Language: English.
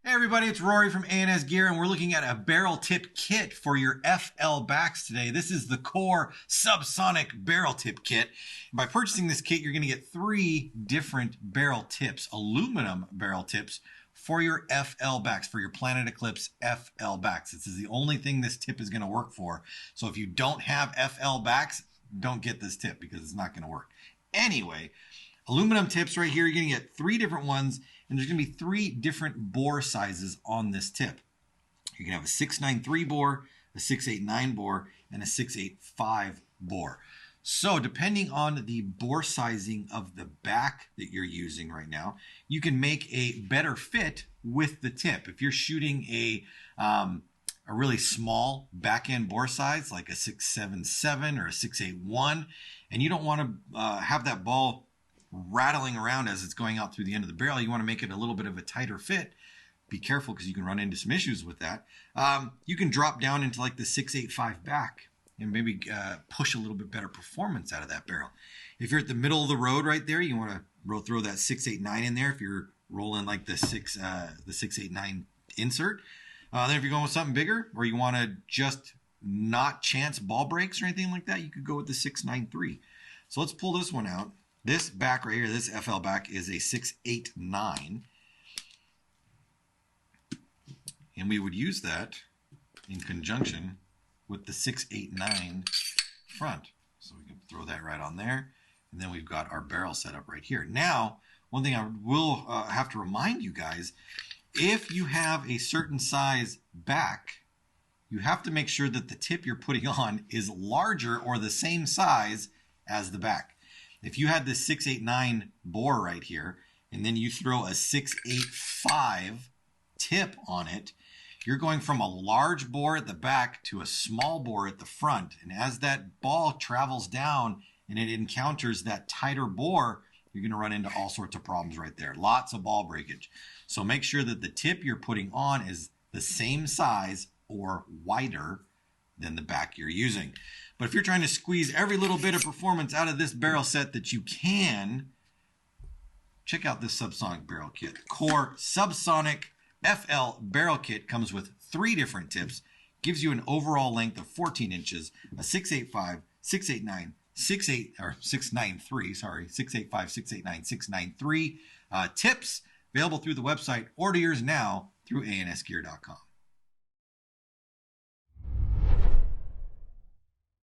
Hey everybody, it's Rory from A&S Gear, and we're looking at a barrel tip kit for your FL backs today. This is the core Subsonic Barrel Tip kit. By purchasing this kit, you're going to get 3 different barrel tips, aluminum barrel tips for your FL backs, for your Planet Eclipse FL backs. This is the only thing this tip is going to work for. So if you don't have FL backs, don't get this tip because it's not going to work. Anyway, aluminum tips right here, you're going to get 3 different ones, and there's going to be 3 different bore sizes on this tip. You can have a 693 bore, a 689 bore, and a 685 bore. So depending on the bore sizing of the back that you're using right now, you can make a better fit with the tip. If you're shooting a really small back end bore size, like a 677 or a 681, and you don't want to have that ball rattling around as it's going out through the end of the barrel, you want to make it a little bit of a tighter fit. Be careful because you can run into some issues with that. You can drop down into like the 685 back and maybe push a little bit better performance out of that barrel. If you're at the middle of the road right there, you want to throw that 689 in there if you're rolling like the 689 insert. Then if you're going with something bigger, or you want to just not chance ball breaks or anything like that, you could go with the 693. So let's pull this one out. This back right here, this FL back, is a 689. And we would use that in conjunction with the 689 front. So we can throw that right on there. And then we've got our barrel set up right here. Now, one thing I will have to remind you guys, if you have a certain size back, you have to make sure that the tip you're putting on is larger or the same size as the back. If you had this 689 bore right here, and then you throw a 685 tip on it, you're going from a large bore at the back to a small bore at the front. And as that ball travels down and it encounters that tighter bore, you're going to run into all sorts of problems right there. Lots of ball breakage. So make sure that the tip you're putting on is the same size or wider than the back you're using. But if you're trying to squeeze every little bit of performance out of this barrel set that you can, check out this Subsonic Barrel Kit. Core Subsonic FL Barrel Kit comes with 3 different tips, gives you an overall length of 14 inches, a 685, 689, 693, 685, 689, 693 tips available through the website. Order yours now through ansgear.com.